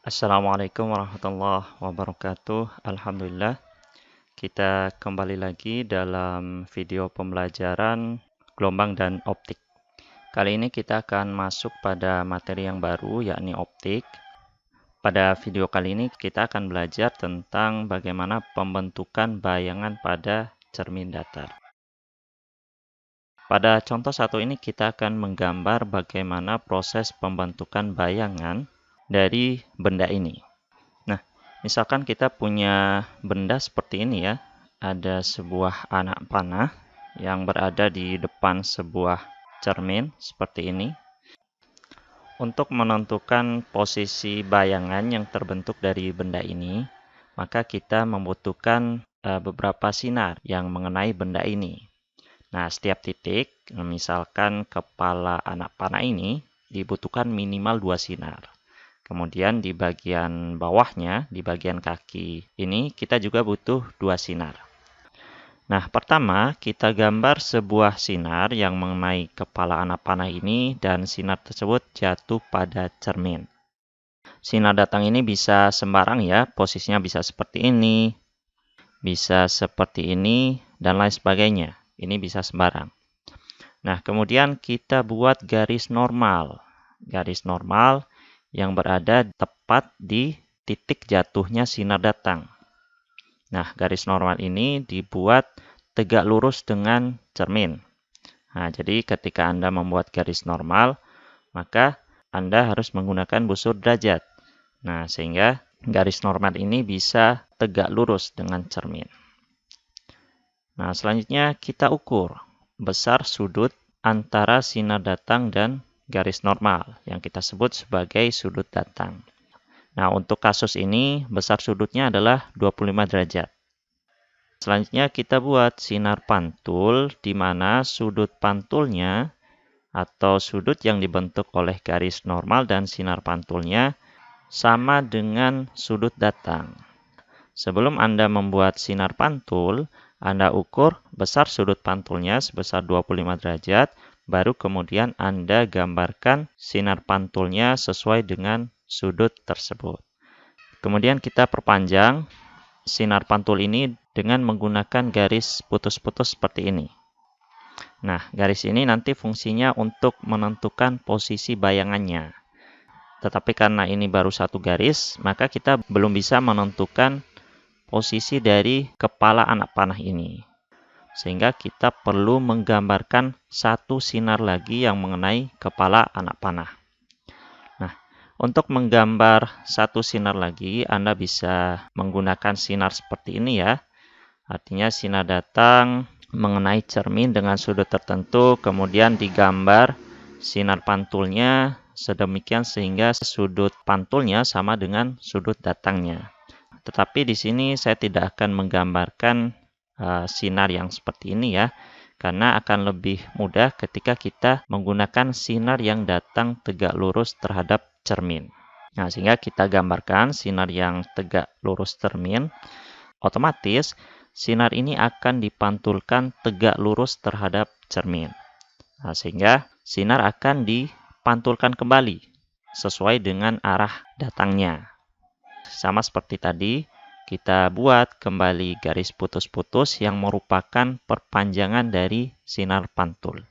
Assalamualaikum warahmatullahi wabarakatuh. Alhamdulillah, kita kembali lagi dalam video pembelajaran gelombang dan optik. Kali ini kita akan masuk pada materi yang baru, yakni optik. Pada video kali ini kita akan belajar tentang bagaimana pembentukan bayangan pada cermin datar. Pada contoh satu ini kita akan menggambar bagaimana proses pembentukan bayangan dari benda ini. Misalkan kita punya benda seperti ini ya, ada sebuah anak panah yang berada di depan sebuah cermin seperti ini. Untuk menentukan posisi bayangan yang terbentuk dari benda ini, maka kita membutuhkan beberapa sinar yang mengenai benda ini. Nah, setiap titik, misalkan kepala anak panah ini, dibutuhkan minimal 2 sinar. Kemudian di bagian bawahnya, di bagian kaki ini, kita juga butuh 2 sinar. Nah, pertama kita gambar sebuah sinar yang mengenai kepala anak panah ini dan sinar tersebut jatuh pada cermin. Sinar datang ini bisa sembarang ya, posisinya bisa seperti ini, bisa seperti ini, dan lain sebagainya. Ini bisa sembarang. Nah, kemudian kita buat garis normal. Garis normal yang berada tepat di titik jatuhnya sinar datang. Nah, garis normal ini dibuat tegak lurus dengan cermin. Nah, jadi ketika Anda membuat garis normal, maka Anda harus menggunakan busur derajat. Nah, sehingga garis normal ini bisa tegak lurus dengan cermin. Nah, selanjutnya kita ukur besar sudut antara sinar datang dan garis normal yang kita sebut sebagai sudut datang. Nah, untuk kasus ini besar sudutnya adalah 25 derajat. Selanjutnya kita buat sinar pantul di mana sudut pantulnya atau sudut yang dibentuk oleh garis normal dan sinar pantulnya sama dengan sudut datang. Sebelum Anda membuat sinar pantul, Anda ukur besar sudut pantulnya sebesar 25 derajat, baru kemudian Anda gambarkan sinar pantulnya sesuai dengan sudut tersebut. Kemudian kita perpanjang sinar pantul ini dengan menggunakan garis putus-putus seperti ini. Nah, garis ini nanti fungsinya untuk menentukan posisi bayangannya. Tetapi karena ini baru satu garis, maka kita belum bisa menentukan posisi dari kepala anak panah ini. Sehingga kita perlu menggambarkan satu sinar lagi yang mengenai kepala anak panah. Nah, untuk menggambar satu sinar lagi, Anda bisa menggunakan sinar seperti ini ya. Artinya sinar datang mengenai cermin dengan sudut tertentu, kemudian digambar sinar pantulnya sedemikian sehingga sudut pantulnya sama dengan sudut datangnya. Tetapi di sini saya tidak akan menggambarkan sinar yang seperti ini ya, karena akan lebih mudah ketika kita menggunakan sinar yang datang tegak lurus terhadap cermin. Nah, sehingga kita gambarkan sinar yang tegak lurus cermin, otomatis sinar ini akan dipantulkan tegak lurus terhadap cermin. Nah, sehingga sinar akan dipantulkan kembali sesuai dengan arah datangnya. Sama seperti tadi, kita buat kembali garis putus-putus yang merupakan perpanjangan dari sinar pantul.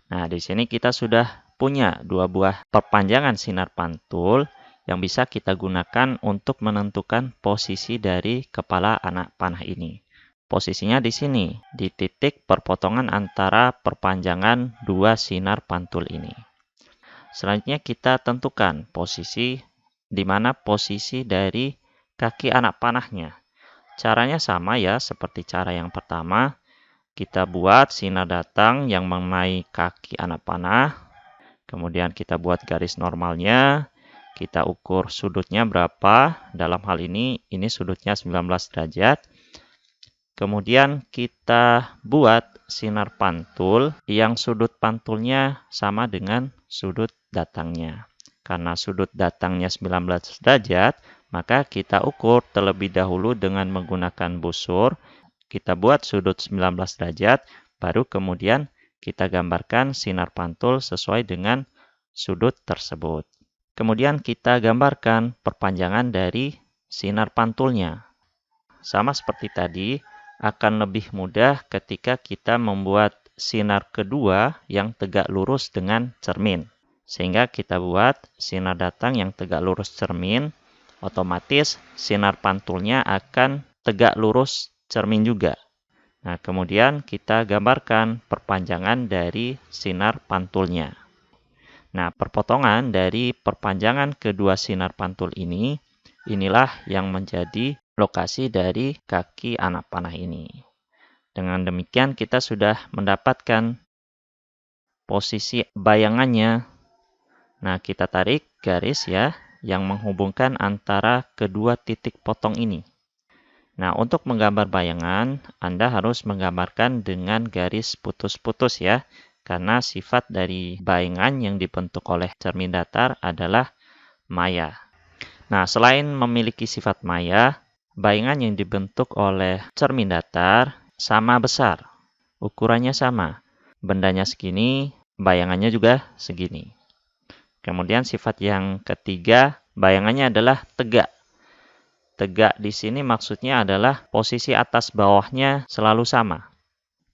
Nah, di sini kita sudah punya dua buah perpanjangan sinar pantul yang bisa kita gunakan untuk menentukan posisi dari kepala anak panah ini. Posisinya di sini, di titik perpotongan antara perpanjangan dua sinar pantul ini. Selanjutnya kita tentukan posisi di mana posisi dari kaki anak panahnya. Caranya sama ya, seperti cara yang pertama. Kita buat sinar datang yang mengenai kaki anak panah. Kemudian kita buat garis normalnya. Kita ukur sudutnya berapa. Dalam hal ini sudutnya 19 derajat. Kemudian kita buat sinar pantul yang sudut pantulnya sama dengan sudut datangnya. Karena sudut datangnya 19 derajat, maka kita ukur terlebih dahulu dengan menggunakan busur. Kita buat sudut 19 derajat, baru kemudian kita gambarkan sinar pantul sesuai dengan sudut tersebut. Kemudian kita gambarkan perpanjangan dari sinar pantulnya. Sama seperti tadi, akan lebih mudah ketika kita membuat sinar kedua yang tegak lurus dengan cermin. Sehingga kita buat sinar datang yang tegak lurus cermin, otomatis sinar pantulnya akan tegak lurus cermin juga. Nah, kemudian kita gambarkan perpanjangan dari sinar pantulnya. Nah, perpotongan dari perpanjangan kedua sinar pantul ini, inilah yang menjadi lokasi dari kaki anak panah ini. Dengan demikian kita sudah mendapatkan posisi bayangannya. Nah, kita tarik garis ya, yang menghubungkan antara kedua titik potong ini. Nah, untuk menggambar bayangan, Anda harus menggambarkan dengan garis putus-putus ya, karena sifat dari bayangan yang dibentuk oleh cermin datar adalah maya. Nah, selain memiliki sifat maya, bayangan yang dibentuk oleh cermin datar sama besar. Ukurannya sama. Bendanya segini, bayangannya juga segini. Kemudian sifat yang ketiga, bayangannya adalah tegak. Tegak di sini maksudnya adalah posisi atas bawahnya selalu sama.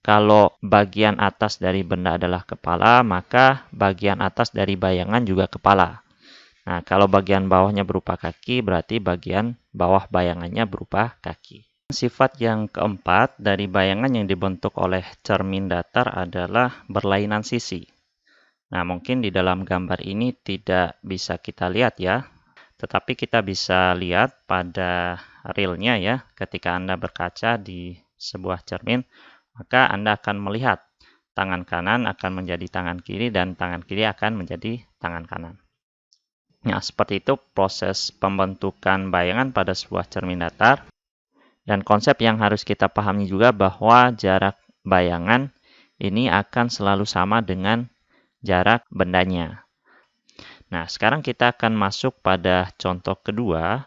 Kalau bagian atas dari benda adalah kepala, maka bagian atas dari bayangan juga kepala. Nah, kalau bagian bawahnya berupa kaki, berarti bagian bawah bayangannya berupa kaki. Sifat yang keempat dari bayangan yang dibentuk oleh cermin datar adalah berlainan sisi. Nah, mungkin di dalam gambar ini tidak bisa kita lihat ya, tetapi kita bisa lihat pada realnya ya, ketika Anda berkaca di sebuah cermin, maka Anda akan melihat tangan kanan akan menjadi tangan kiri dan tangan kiri akan menjadi tangan kanan. Nah, seperti itu proses pembentukan bayangan pada sebuah cermin datar. Dan konsep yang harus kita pahami juga bahwa jarak bayangan ini akan selalu sama dengan jarak bendanya. Nah, sekarang kita akan masuk pada contoh kedua.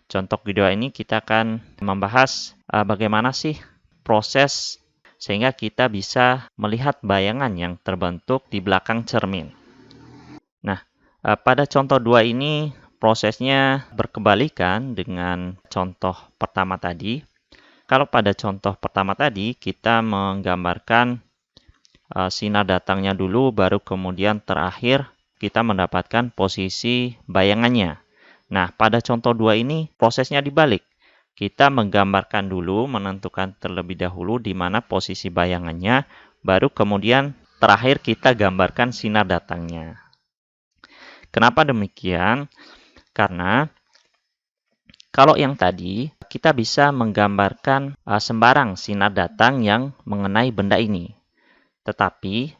Contoh kedua ini kita akan membahas bagaimana sih proses sehingga kita bisa melihat bayangan yang terbentuk di belakang cermin. Nah, pada contoh dua ini prosesnya berkebalikan dengan contoh pertama tadi. Kalau pada contoh pertama tadi kita menggambarkan sinar datangnya dulu, baru kemudian terakhir kita mendapatkan posisi bayangannya. Nah, pada contoh dua ini prosesnya dibalik. Kita menggambarkan dulu, menentukan terlebih dahulu di mana posisi bayangannya, baru kemudian terakhir kita gambarkan sinar datangnya. Kenapa demikian? Karena kalau yang tadi, kita bisa menggambarkan sembarang sinar datang yang mengenai benda ini. Tetapi,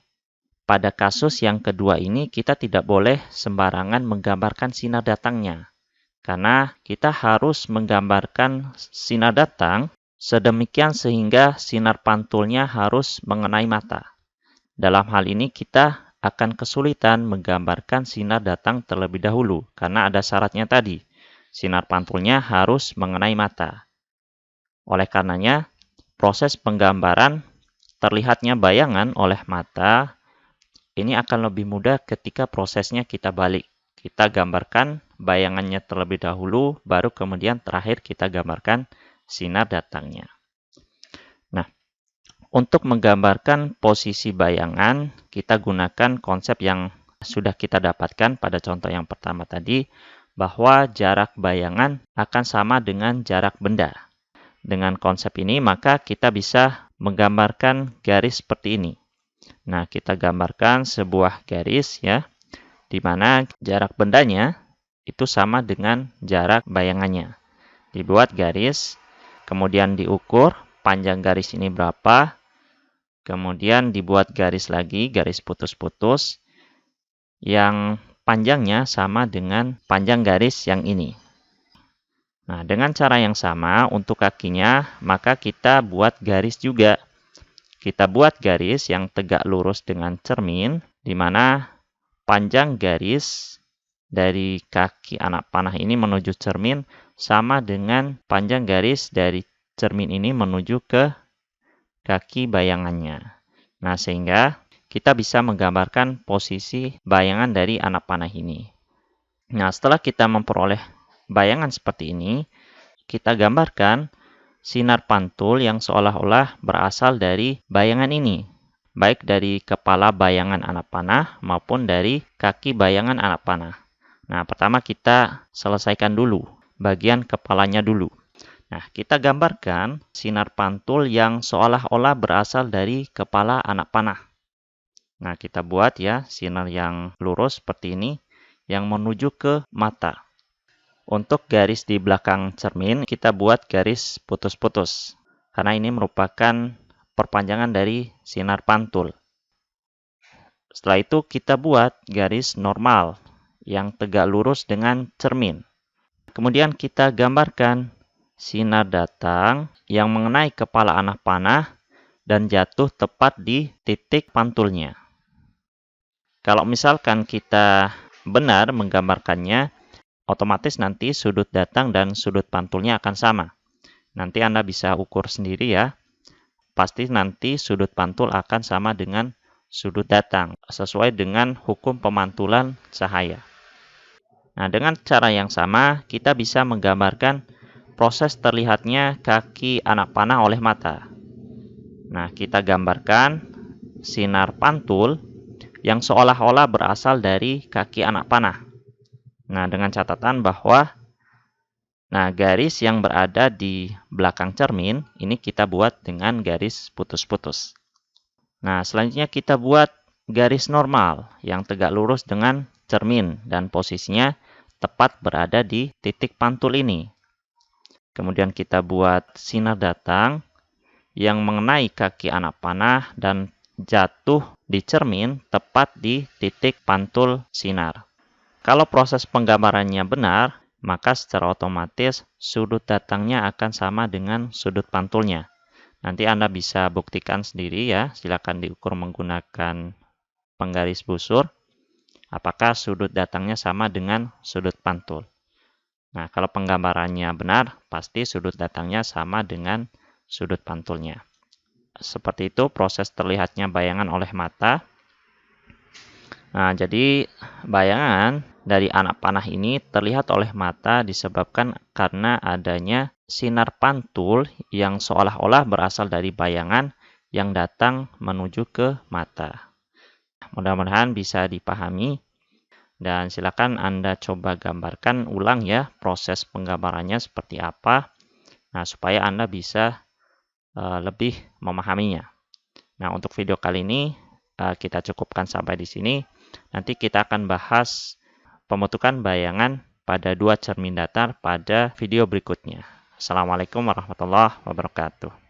pada kasus yang kedua ini, kita tidak boleh sembarangan menggambarkan sinar datangnya. Karena kita harus menggambarkan sinar datang sedemikian sehingga sinar pantulnya harus mengenai mata. Dalam hal ini kita akan kesulitan menggambarkan sinar datang terlebih dahulu karena ada syaratnya tadi. Sinar pantulnya harus mengenai mata. Oleh karenanya, proses penggambaran terlihatnya bayangan oleh mata ini akan lebih mudah ketika prosesnya kita balik. Kita gambarkan bayangannya terlebih dahulu, baru kemudian terakhir kita gambarkan sinar datangnya. Nah, untuk menggambarkan posisi bayangan, kita gunakan konsep yang sudah kita dapatkan pada contoh yang pertama tadi, bahwa jarak bayangan akan sama dengan jarak benda. Dengan konsep ini, maka kita bisa menggambarkan garis seperti ini. Nah, kita gambarkan sebuah garis ya, di mana jarak bendanya itu sama dengan jarak bayangannya. Dibuat garis, kemudian diukur panjang garis ini berapa, kemudian dibuat garis lagi, garis putus-putus, yang panjangnya sama dengan panjang garis yang ini. Nah, dengan cara yang sama untuk kakinya, maka kita buat garis juga. Kita buat garis yang tegak lurus dengan cermin, di mana panjang garis dari kaki anak panah ini menuju cermin sama dengan panjang garis dari cermin ini menuju ke kaki bayangannya. Nah, sehingga kita bisa menggambarkan posisi bayangan dari anak panah ini. Nah, setelah kita memperoleh bayangan seperti ini, kita gambarkan sinar pantul yang seolah-olah berasal dari bayangan ini, baik dari kepala bayangan anak panah maupun dari kaki bayangan anak panah. Nah, pertama kita selesaikan dulu bagian kepalanya dulu. Nah, kita gambarkan sinar pantul yang seolah-olah berasal dari kepala anak panah. Nah, kita buat ya sinar yang lurus seperti ini yang menuju ke mata. Untuk garis di belakang cermin, kita buat garis putus-putus. Karena ini merupakan perpanjangan dari sinar pantul. Setelah itu kita buat garis normal yang tegak lurus dengan cermin. Kemudian kita gambarkan sinar datang yang mengenai kepala anak panah dan jatuh tepat di titik pantulnya. Kalau misalkan kita benar menggambarkannya, otomatis nanti sudut datang dan sudut pantulnya akan sama. Nanti Anda bisa ukur sendiri ya. Pasti nanti sudut pantul akan sama dengan sudut datang, sesuai dengan hukum pemantulan cahaya. Nah, dengan cara yang sama, kita bisa menggambarkan proses terlihatnya kaki anak panah oleh mata. Nah, kita gambarkan sinar pantul yang seolah-olah berasal dari kaki anak panah. Nah, dengan catatan bahwa garis yang berada di belakang cermin ini kita buat dengan garis putus-putus. Nah, selanjutnya kita buat garis normal yang tegak lurus dengan cermin dan posisinya tepat berada di titik pantul ini. Kemudian kita buat sinar datang yang mengenai kaki anak panah dan jatuh di cermin tepat di titik pantul sinar. Kalau proses penggambarannya benar, maka secara otomatis sudut datangnya akan sama dengan sudut pantulnya. Nanti Anda bisa buktikan sendiri ya, silakan diukur menggunakan penggaris busur. Apakah sudut datangnya sama dengan sudut pantul. Nah, kalau penggambarannya benar, pasti sudut datangnya sama dengan sudut pantulnya. Seperti itu proses terlihatnya bayangan oleh mata. Nah, jadi bayangan dari anak panah ini terlihat oleh mata disebabkan karena adanya sinar pantul yang seolah-olah berasal dari bayangan yang datang menuju ke mata. Mudah-mudahan bisa dipahami dan silakan Anda coba gambarkan ulang ya proses penggambarannya seperti apa. Nah, supaya Anda bisa lebih memahaminya. Nah, untuk video kali ini kita cukupkan sampai di sini. Nanti kita akan bahas pembentukan bayangan pada dua cermin datar pada video berikutnya. Assalamualaikum warahmatullahi wabarakatuh.